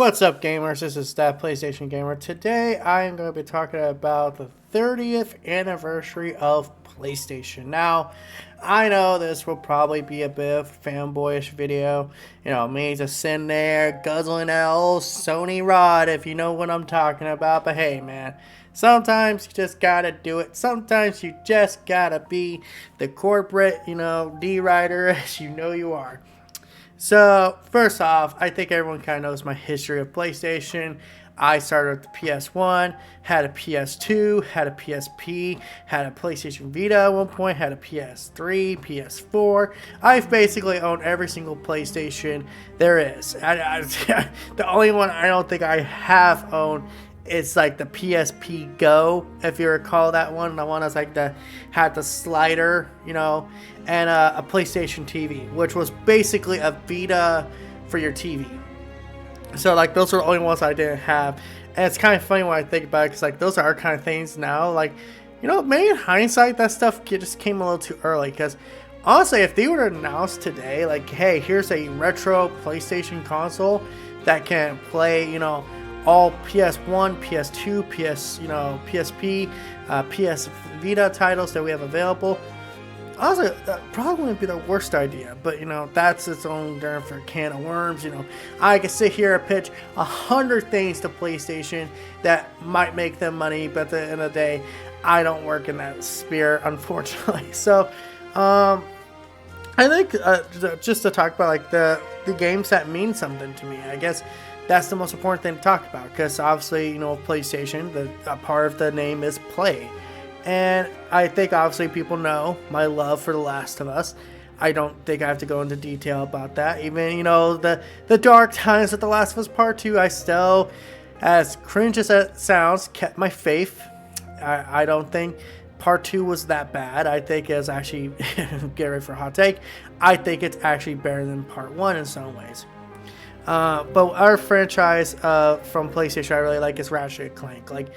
What's up, gamers? This is that PlayStation Gamer. Today, I am going to be talking about the 30th anniversary of PlayStation. Now, I know this will probably be a bit of a fanboyish video. You know, me just sitting there guzzling that old Sony rod, if you know what I'm talking about. But hey, man, sometimes you just gotta do it. Sometimes you just gotta be the corporate, D-rider as you know you are. So, first off, I think everyone kind of knows my history of PlayStation. I started with the PS1, had a PS2, had a PSP, had a PlayStation Vita at one point, had a PS3, PS4. I've basically owned every single PlayStation there is. The only one I don't think I have owned is like the PSP Go, if you recall that one. The one that's like had the slider, and a PlayStation TV, which was basically a Vita for your TV. So like those are the only ones I didn't have, and it's kind of funny when I think about it, because like those are our kind of things now. Like, maybe in hindsight that stuff just came a little too early. Because honestly, if they were to announce today, like, hey, here's a retro PlayStation console that can play, all PS1, PS2, PSP, PS Vita titles that we have available. Honestly, that probably wouldn't be the worst idea, but that's its own different can of worms. I could sit here and pitch 100 things to PlayStation that might make them money, but at the end of the day, I don't work in that sphere, unfortunately. So, I think just to talk about like the games that mean something to me, I guess that's the most important thing to talk about, because obviously, PlayStation, a part of the name is play. And I think obviously people know my love for The Last of Us. I don't think I have to go into detail about that. Even, the dark times of The Last of Us Part 2, I still, as cringe as that sounds, kept my faith. I don't think Part 2 was that bad. I think it's actually, get ready for a hot take, I think it's actually better than Part 1 in some ways. But our franchise from PlayStation I really like is Ratchet & Clank. Like,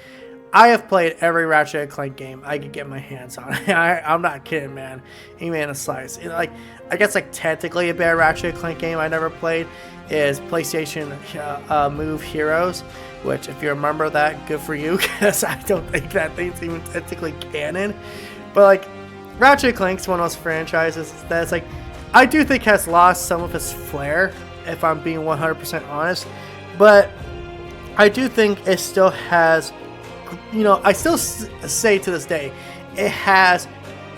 I have played every Ratchet & Clank game I could get my hands on. I'm not kidding, man. Even a slice. I guess technically a bad Ratchet & Clank game I never played is PlayStation Move Heroes, which if you remember that, good for you, because I don't think that thing's even technically canon. But Ratchet & Clank's one of those franchises that's I do think has lost some of its flair, if I'm being 100% honest. But I do think it still has, I still say to this day, it has,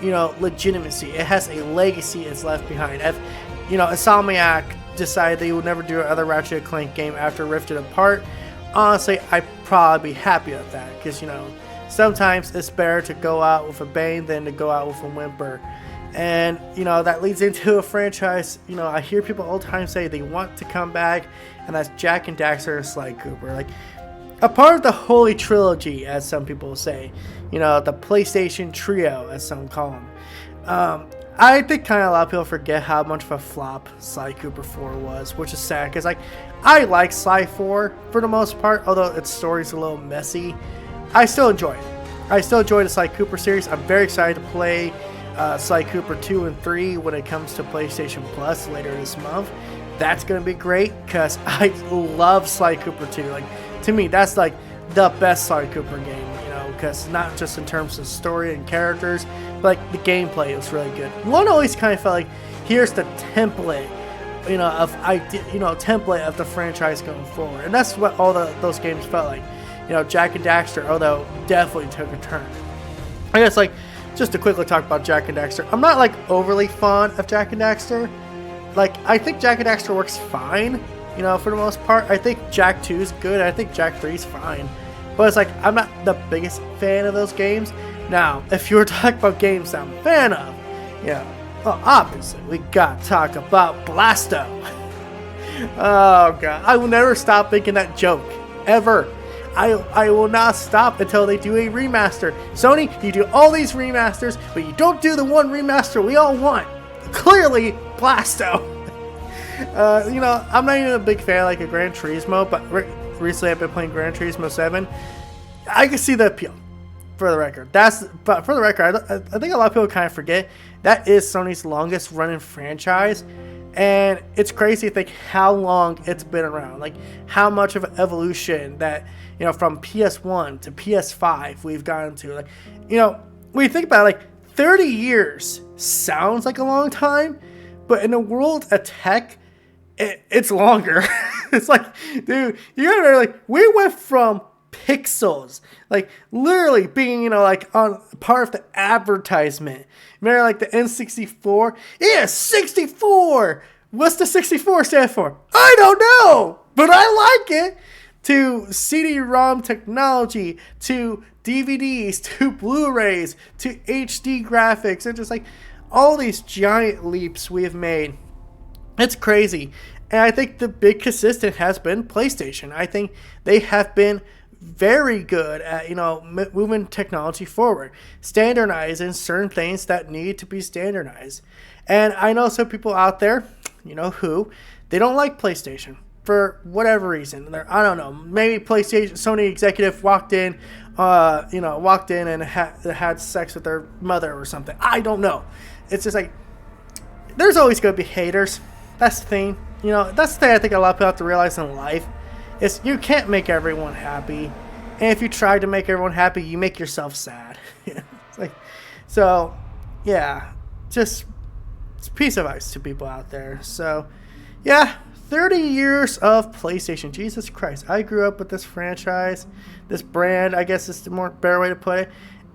legitimacy. It has a legacy it's left behind. If, Insomniac decided they would never do another Ratchet & Clank game after Rifted Apart, honestly, I'd probably be happy with that. Because, sometimes it's better to go out with a bang than to go out with a whimper. And, that leads into a franchise, I hear people all the time say they want to come back, and that's Jak and Daxter and Sly Cooper. A part of the Holy Trilogy, as some people say. The PlayStation Trio, as some call them. I think kind of a lot of people forget how much of a flop Sly Cooper 4 was, which is sad, because I like Sly 4 for the most part, although its story's a little messy. I still enjoy it. I still enjoy the Sly Cooper series. I'm very excited to play Sly Cooper 2 and 3 when it comes to PlayStation Plus later this month. That's going to be great, because I love Sly Cooper 2. To me, that's the best Sly Cooper game, because not just in terms of story and characters, but the gameplay was really good. One always kind of felt like, here's the template, template of the franchise going forward. And that's what all those games felt like. Jak and Daxter, although definitely took a turn. I guess just to quickly talk about Jak and Daxter, I'm not overly fond of Jak and Daxter. I think Jak and Daxter works fine, for the most part. I think Jak 2 is good. I think Jak 3 is fine. But it's I'm not the biggest fan of those games. Now, if you were talking about games that I'm a fan of, well, obviously, we got to talk about Blasto. Oh, God. I will never stop thinking that joke. Ever. I will not stop until they do a remaster. Sony, you do all these remasters, but you don't do the one remaster we all want. Clearly, Blasto. I'm not even a big fan of Gran Turismo, but recently I've been playing Gran Turismo 7. I can see the appeal, for the record. But for the record, I think a lot of people kind of forget that is Sony's longest running franchise. And it's crazy to think how long it's been around, like how much of an evolution that, from PS1 to PS5 we've gotten to. Like, when you think about it, like 30 years sounds like a long time, but in the world of tech, it's longer. It's like, dude, you gotta remember, like, we went from pixels, like literally being, like on part of the advertisement. Remember, like the N64? Yeah, 64! What's the 64 stand for? I don't know, but I like it. To CD-ROM technology, to DVDs, to Blu-rays, to HD graphics, and just like all these giant leaps we have made. It's crazy. And I think the big consistent has been PlayStation. I think they have been very good at, moving technology forward, standardizing certain things that need to be standardized. And I know some people out there, who they don't like PlayStation for whatever reason. I don't know. Maybe Sony executive walked in and had sex with their mother or something. I don't know. It's just like, there's always going to be haters. That's the thing. That's the thing I think a lot of people have to realize in life. Is you can't make everyone happy. And if you try to make everyone happy, you make yourself sad. It's like, so, yeah. Just it's a piece of advice to people out there. So, yeah. 30 years of PlayStation. Jesus Christ. I grew up with this franchise, this brand, I guess is the better way to put it.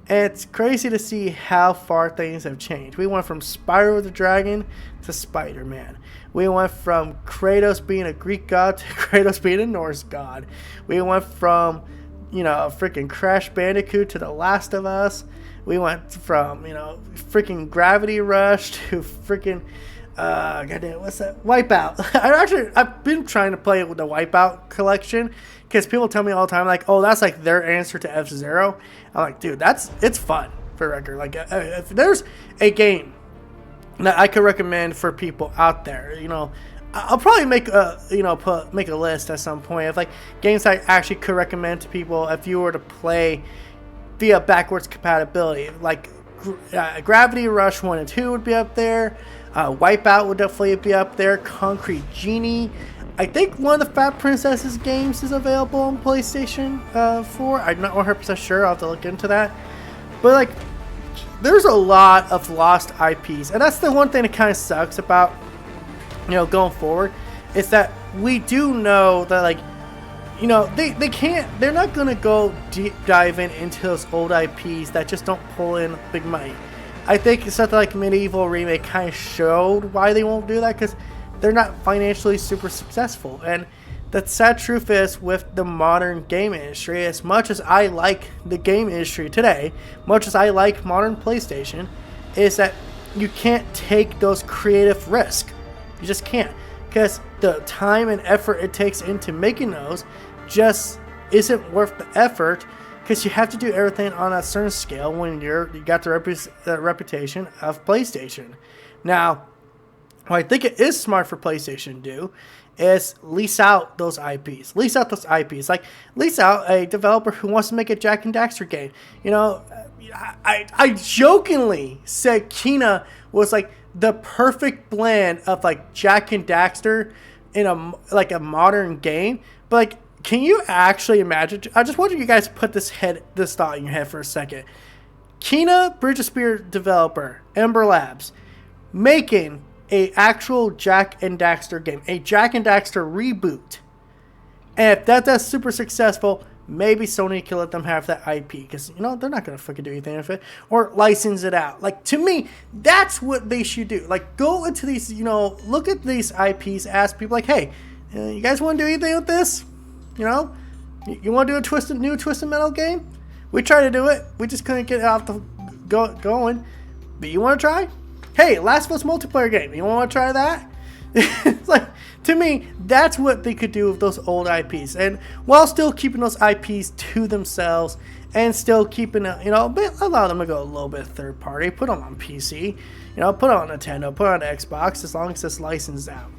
And it's crazy to see how far things have changed. We went from Spyro the Dragon to Spider-Man. We went from Kratos being a Greek god to Kratos being a Norse god. We went from, freaking Crash Bandicoot to The Last of Us. We went from, freaking Gravity Rush to freaking... goddamn, what's that? Wipeout. I've been trying to play with the Wipeout collection because people tell me all the time, like, oh, that's like their answer to F-Zero. I'm like, dude, it's fun for record. Like, if there's a game that I could recommend for people out there, I'll probably make a list at some point of like games I actually could recommend to people if you were to play via backwards compatibility. Like Gravity Rush 1 and 2 would be up there. Wipeout would definitely be up there. Concrete Genie. I think one of the Fat Princesses games is available on PlayStation 4. I'm not 100% sure. I'll have to look into that. But like, there's a lot of lost IPs, and that's the one thing that kind of sucks about going forward is that we do know that like they're not gonna go deep diving into those old IPs that just don't pull in big money. I think something like Medieval Remake kind of showed why they won't do that, because they're not financially super successful. And the sad truth is, with the modern game industry, as much as I like the game industry today, much as I like modern PlayStation, is that you can't take those creative risks. You just can't, because the time and effort it takes into making those just isn't worth the effort. Because you have to do everything on a certain scale when you got the reputation of PlayStation. Now, what I think it is smart for PlayStation to do is lease out those IPs. Lease out a developer who wants to make a Jak and Daxter game. I jokingly said Kena was like the perfect blend of like Jak and Daxter in a modern game, but like, can you actually imagine? I just want you guys to put this thought in your head for a second. Kena, Bridge of Spirit developer, Ember Labs, making a actual Jak and Daxter game, a Jak and Daxter reboot. And if that's super successful, maybe Sony can let them have that IP, because they're not gonna fucking do anything with it, or license it out. Like, to me, that's what they should do. Like, go into these, look at these IPs, ask people like, hey, you guys want to do anything with this? You want to do a new Twisted Metal game? We tried to do it. We just couldn't get it off the going. But you want to try? Hey, Last of Us multiplayer game. You want to try that? It's like, to me, that's what they could do with those old IPs, and while still keeping those IPs to themselves, and still keeping allow them to go a little bit third party. Put them on PC. Put it on Nintendo. Put it on Xbox, as long as it's licensed out.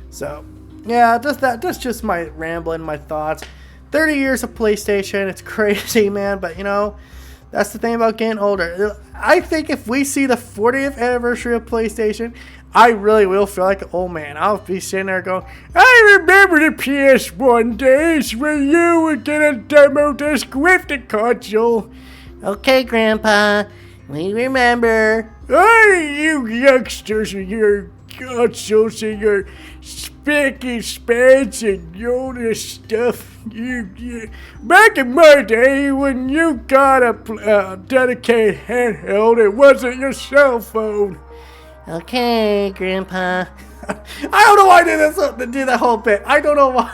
So. Yeah, that's just my rambling, my thoughts. 30 years of PlayStation, it's crazy, man, but that's the thing about getting older. I think if we see the 40th anniversary of PlayStation, I really will feel like an old man. I'll be sitting there going, I remember the PS1 days when you would get a demo disc with the console. Okay, Grandpa, we remember. Hey, you youngsters and your consoles and your spick and spans and all this stuff. Back in my day, when you got a dedicated handheld, it wasn't your cell phone. Okay, Grandpa. I don't know why I did this to do that whole bit. I don't know why.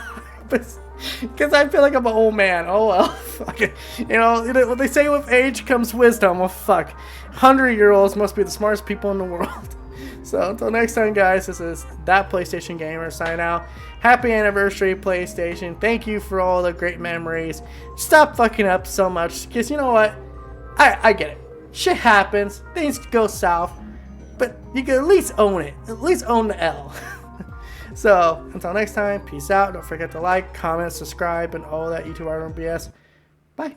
Because I feel like I'm an old man. Oh well. Fuck it. You know what they say, with age comes wisdom. Well, fuck. 100-year-olds must be the smartest people in the world. So until next time, guys, this is That PlayStation Gamer signing out. Happy anniversary, PlayStation. Thank you for all the great memories. Stop fucking up so much. Because you know what? I get it. Shit happens. Things go south. But you can at least own it. At least own the L. So, until next time, peace out. Don't forget to like, comment, subscribe, and all that YouTube art BS. Bye.